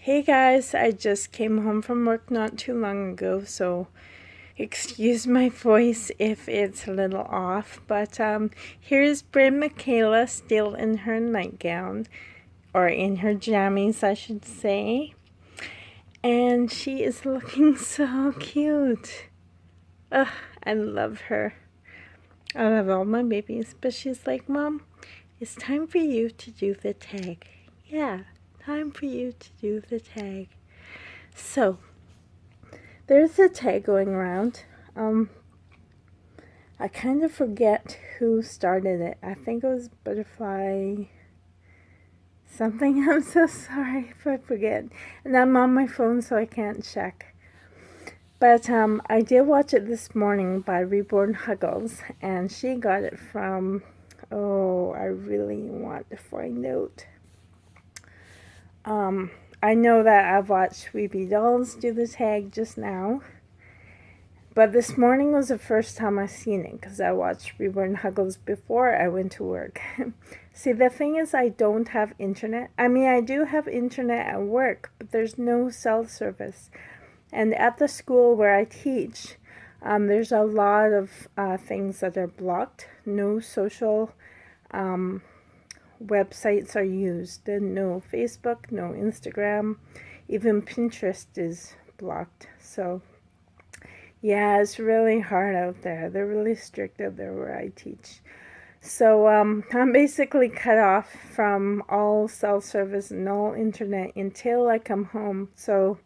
Hey guys, I just came home from work not too long ago, so excuse my voice if it's a little off. But here's Bryn Michaela still in her nightgown, or in her jammies, I should say. And she is looking so cute. Ugh, I love her. I love all my babies, but she's like, Mom, it's time for you to do the tag. Yeah, time for you to do the tag. So, there's a tag going around. I kind of forget who started it. I think it was Butterfly something. I'm so sorry if I forget. And I'm on my phone, so I can't check. But I did watch it this morning by Reborn Huggles, and she got it from, I really want to find out. I know that I've watched Weepy Dolls do the tag just now. But this morning was the first time I seen it because I watched Reborn Huggles before I went to work. See, the thing is I don't have internet. I mean, I do have internet at work, but there's no cell service. And at the school where I teach, there's a lot of things that are blocked. No social websites are used. No Facebook, no Instagram. Even Pinterest is blocked. So yeah, it's really hard out there. They're really strict out there where I teach. So I'm basically cut off from all cell service and all internet until I come home. So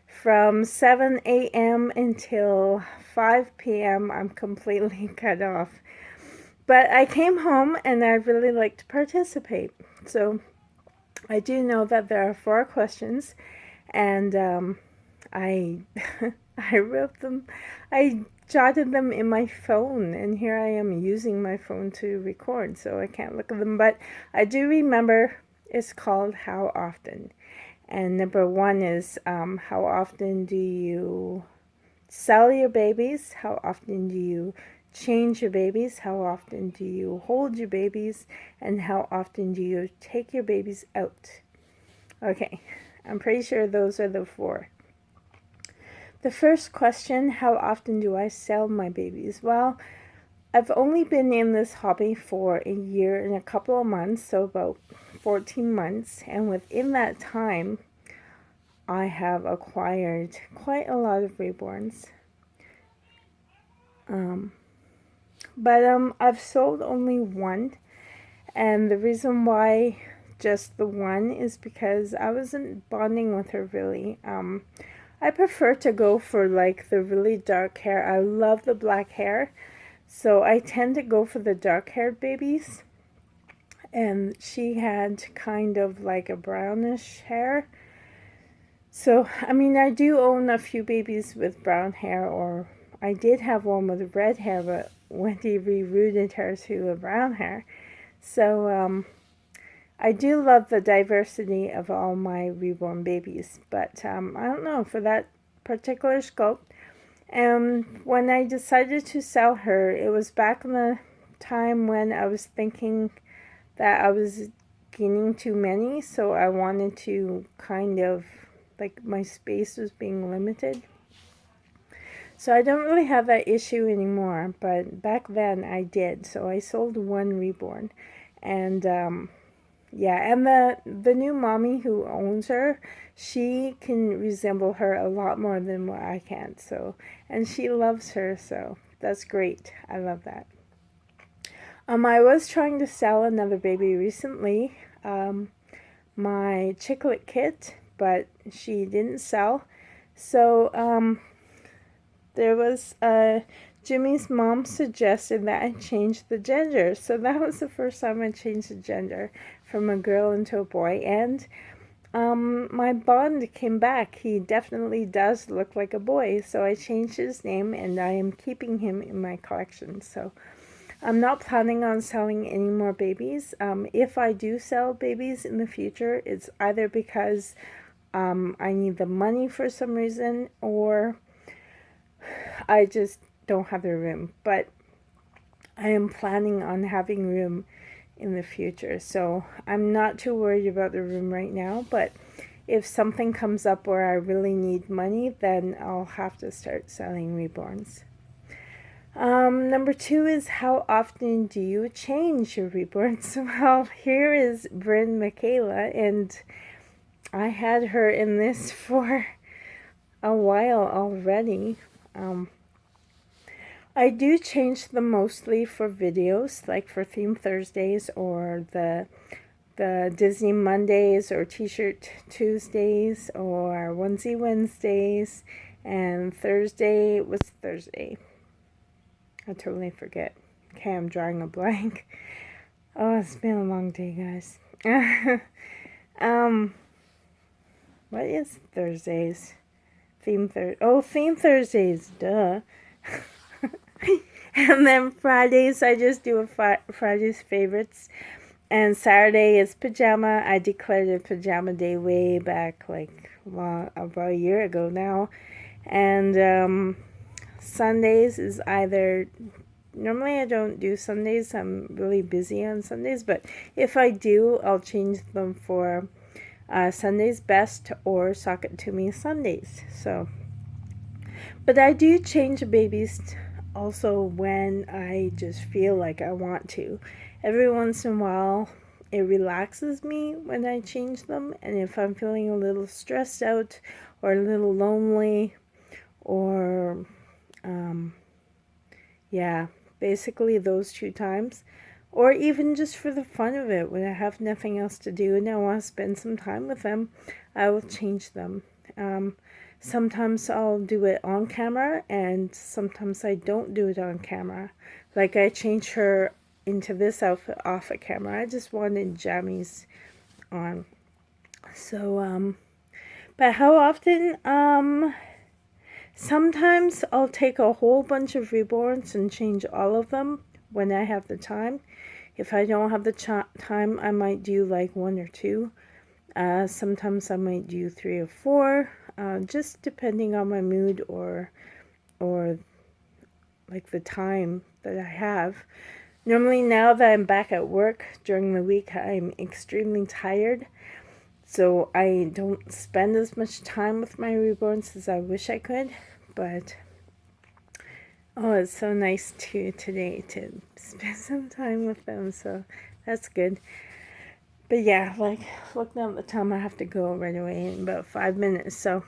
from 7 a.m. until 5 p.m., I'm completely cut off. But I came home and I really like to participate. So I do know that there are 4 questions, and I I wrote them, I jotted them in my phone, and here I am using my phone to record, so I can't look at them. But I do remember it's called How Often. And number 1 is how often do you sell your babies? How often do you change your babies? How often do you hold your babies? And how often do you take your babies out? Okay, I'm pretty sure those are the 4. The first question, how often do I sell my babies? Well, I've only been in this hobby for a year and a couple of months, so about 14 months. And within that time, I have acquired quite a lot of reborns. But I've sold only 1. And the reason why just the 1 is because I wasn't bonding with her really. I prefer to go for like the really dark hair. I love the black hair, so I tend to go for the dark haired babies. And she had kind of like a brownish hair. So, I mean, I do own a few babies with brown hair, or I did have one with red hair, but Wendy rerouted her to a brown hair. So, I do love the diversity of all my reborn babies, but I don't know, for that particular sculpt. And when I decided to sell her, it was back in the time when I was thinking that I was gaining too many, so I wanted to kind of, like, my space was being limited. So I don't really have that issue anymore, but back then I did. So I sold 1 reborn. And yeah, and the new mommy who owns her, she can resemble her a lot more than what I can. So, and she loves her, so that's great. I love that. I was trying to sell another baby recently, my Chicklet Kit, but she didn't sell. So, there was Jimmy's mom suggested that I change the gender. So that was the first time I changed the gender from a girl into a boy. And my bond came back. He definitely does look like a boy. So I changed his name, and I am keeping him in my collection. So I'm not planning on selling any more babies. If I do sell babies in the future, it's either because I need the money for some reason, or I just don't have the room. But I am planning on having room in the future, so I'm not too worried about the room right now. But if something comes up where I really need money, then I'll have to start selling reborns. Number 2 is, how often do you change your reborns? Well, here is Bryn Michaela, and I had her in this for a while already. I do change them mostly for videos, like for Theme Thursdays or the Disney Mondays or T-shirt Tuesdays or Onesie Wednesdays, and Thursday was Thursday. I totally forget. Okay, I'm drawing a blank. Oh, it's been a long day, guys. What is Thursdays? Theme Thursdays, duh. And then Fridays, I just do a Friday's favorites. And Saturday is pajama. I declared it pajama day way back, like, well, about a year ago now. And Sundays is either, normally I don't do Sundays. I'm really busy on Sundays. But if I do, I'll change them for Sunday's Best or Sock It To Me Sundays. So, but I do change the babies also when I just feel like I want to. Every once in a while, it relaxes me when I change them. And if I'm feeling a little stressed out or a little lonely, or yeah, basically those 2 times, or even just for the fun of it, when I have nothing else to do and I want to spend some time with them, I will change them. Sometimes I'll do it on camera, and sometimes I don't do it on camera. Like, I changed her into this outfit off of camera. I just wanted jammies on. So, but how often? Sometimes I'll take a whole bunch of reborns and change all of them when I have the time. If I don't have the time, I might do like 1 or 2. Sometimes I might do 3 or 4, just depending on my mood or like the time that I have. Normally, now that I'm back at work during the week, I'm extremely tired, so I don't spend as much time with my reborns as I wish I could. But oh, it's so nice today to spend some time with them, so that's good. But yeah, like, looking at the time, I have to go right away in about 5 minutes, so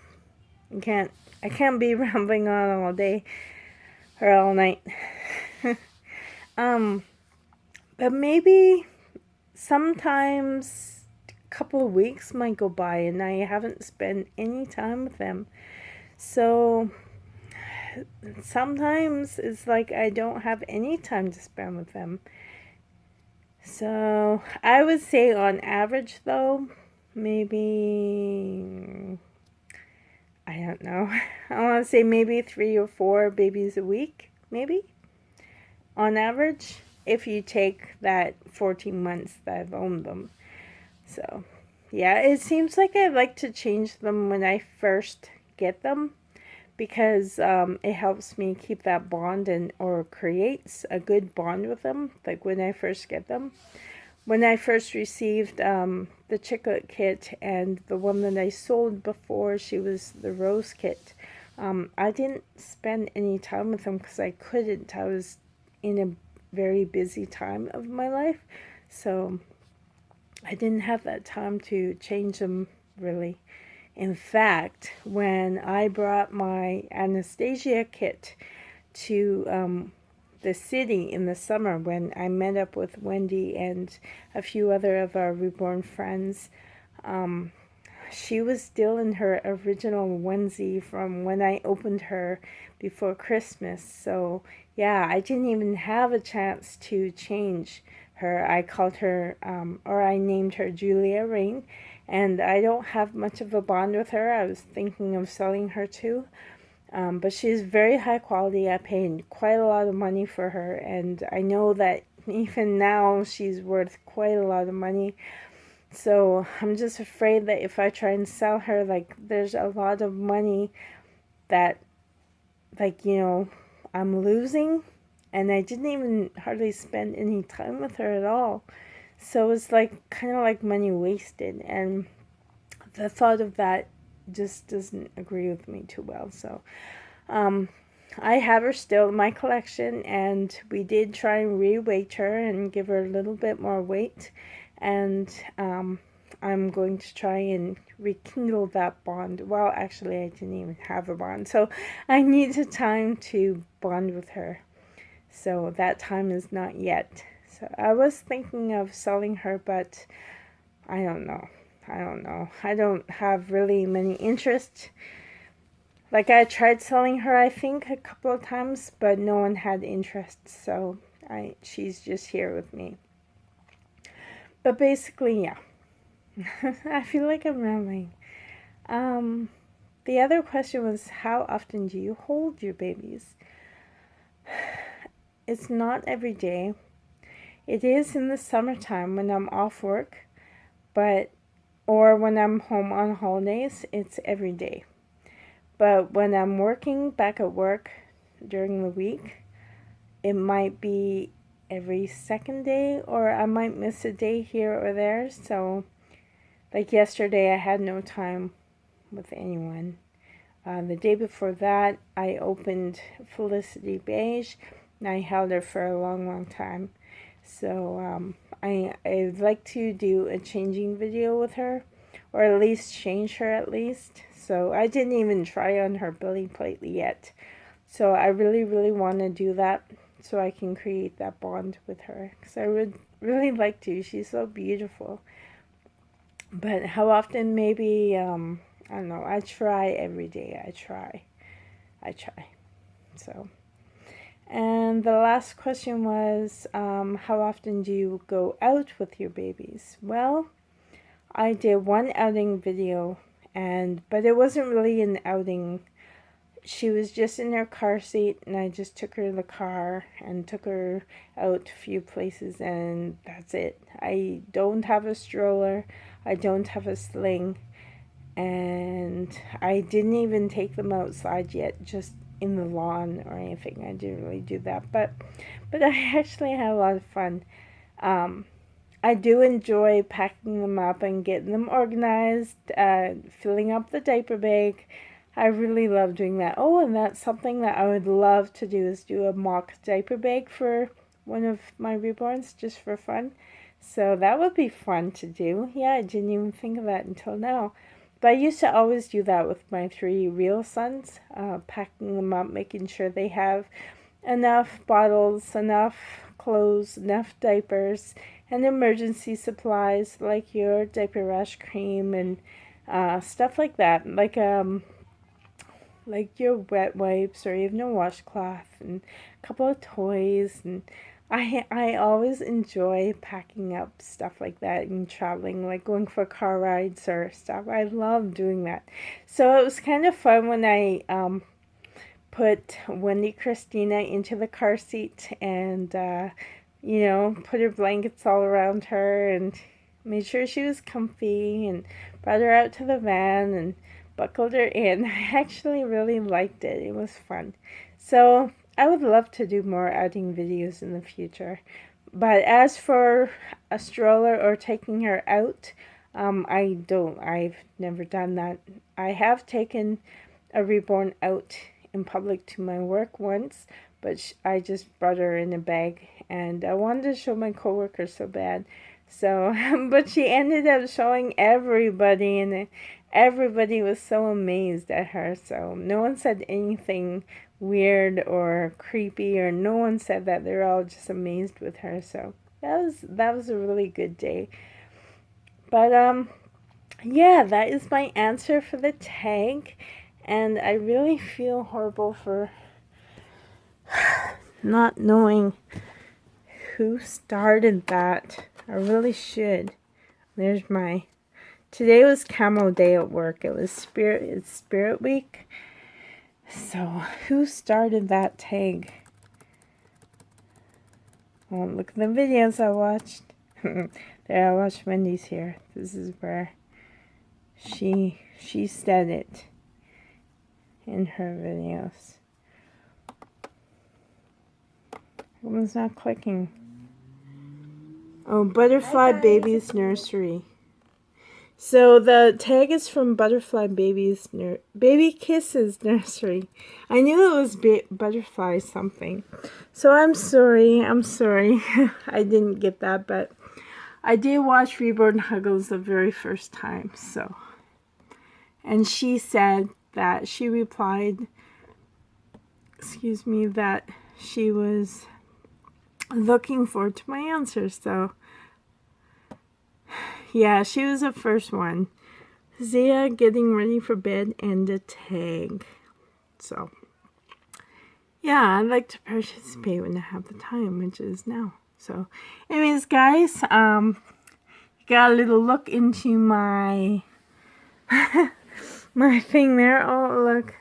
I can't be rambling on all day or all night. But maybe sometimes a couple of weeks might go by and I haven't spent any time with them. So sometimes it's like I don't have any time to spend with them. So I would say on average, though, maybe, I don't know, I want to say maybe 3 or 4 babies a week, maybe, on average, if you take that 14 months that I've owned them. So yeah, it seems like I like to change them when I first get them, because it helps me keep that bond or creates a good bond with them, like when I first get them. When I first received the Chiclet kit and the one that I sold before, she was the Rose kit, I didn't spend any time with them because I couldn't. I was in a very busy time of my life, so I didn't have that time to change them, really. In fact, when I brought my Anastasia kit to the city in the summer, when I met up with Wendy and a few other of our reborn friends, she was still in her original onesie from when I opened her before Christmas. So yeah, I didn't even have a chance to change her. I called her, or I named her Julia Rain, and I don't have much of a bond with her. I was thinking of selling her too. But she's very high quality. I paid quite a lot of money for her, and I know that even now she's worth quite a lot of money. So I'm just afraid that if I try and sell her, like, there's a lot of money that, like, I'm losing, and I didn't even hardly spend any time with her at all. So it's like kind of like money wasted. And the thought of that just doesn't agree with me too well. So um, I have her still in my collection, and we did try and re-weight her and give her a little bit more weight, and I'm going to try and rekindle that bond. Well, actually, I didn't even have a bond, so I need the time to bond with her. So that time is not yet. So I was thinking of selling her, but I don't know. I don't know. I don't have really many interests. Like, I tried selling her, I think, a couple of times, but no one had interest, so she's just here with me. But basically, yeah. I feel like I'm rambling. The other question was, how often do you hold your babies? It's not every day. It is in the summertime when I'm off work, but or when I'm home on holidays, it's every day. But when I'm working back at work during the week, it might be every second day, or I might miss a day here or there. So, like yesterday, I had no time with anyone. The day before that, I opened Felicity Beige, and I held her for a long, long time. So I'd like to do a changing video with her, or at least change her at least. So I didn't even try on her belly plate yet. So I really, really want to do that so I can create that bond with her, because I would really like to. She's so beautiful. But how often? Maybe I don't know. I try every day. I try. So, and the last question was, how often do you go out with your babies? Well, I did one outing video, but it wasn't really an outing. She was just in her car seat, and I just took her in the car and took her out a few places, and that's it. I don't have a stroller. I don't have a sling, and I didn't even take them outside yet, just in the lawn or anything. I didn't really do that, but I actually had a lot of fun. I do enjoy packing them up and getting them organized, filling up the diaper bag. I really love doing that. Oh, and that's something that I would love to do, is do a mock diaper bag for one of my reborns, just for fun. So that would be fun to do. Yeah, I didn't even think of that until now. But I used to always do that with my 3 real sons, packing them up, making sure they have enough bottles, enough clothes, enough diapers, and emergency supplies like your diaper rash cream and stuff like that. Like your wet wipes, or even a washcloth, and a couple of toys. And I always enjoy packing up stuff like that and traveling, like going for car rides or stuff. I love doing that. So it was kind of fun when I put Wendy Christina into the car seat, and put her blankets all around her and made sure she was comfy, and brought her out to the van and buckled her in. I actually really liked it. It was fun. So I would love to do more outing videos in the future. But as for a stroller or taking her out, I don't. I've never done that. I have taken a reborn out in public to my work once, but I just brought her in a bag, and I wanted to show my coworkers so bad. So, but she ended up showing everybody, and everybody was so amazed at her. So no one said anything weird or creepy, or no one said that. They're all just amazed with her. So that was a really good day. But yeah, that is my answer for the tag. And I really feel horrible for not knowing who started that. I really should. There's my... Today was Camo Day at work. It's Spirit Week. So, who started that tag? Well, look at the videos I watched. There, I watched Wendy's here. This is where she said it in her videos. It was not clicking. Oh, Butterfly Babies Nursery. So the tag is from Butterfly Baby Kisses Nursery. I knew it was Butterfly something. So I'm sorry. I didn't get that, but I did watch Reborn Huggles the very first time. So, and she said that she replied, that she was looking forward to my answers. So, yeah, she was the first one. Zia getting ready for bed and a tag. So, yeah, I'd like to participate when I have the time, which is now. So, anyways, guys, got a little look into my my thing there. Oh, look,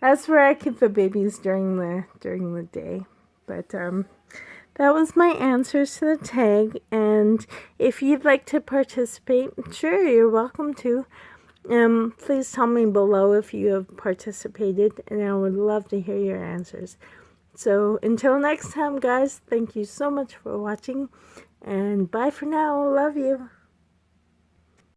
that's where I keep the babies during the day. But that was my answers to the tag, and if you'd like to participate, sure, you're welcome to. Please tell me below if you have participated, and I would love to hear your answers. So until next time, guys, thank you so much for watching, and bye for now. Love you.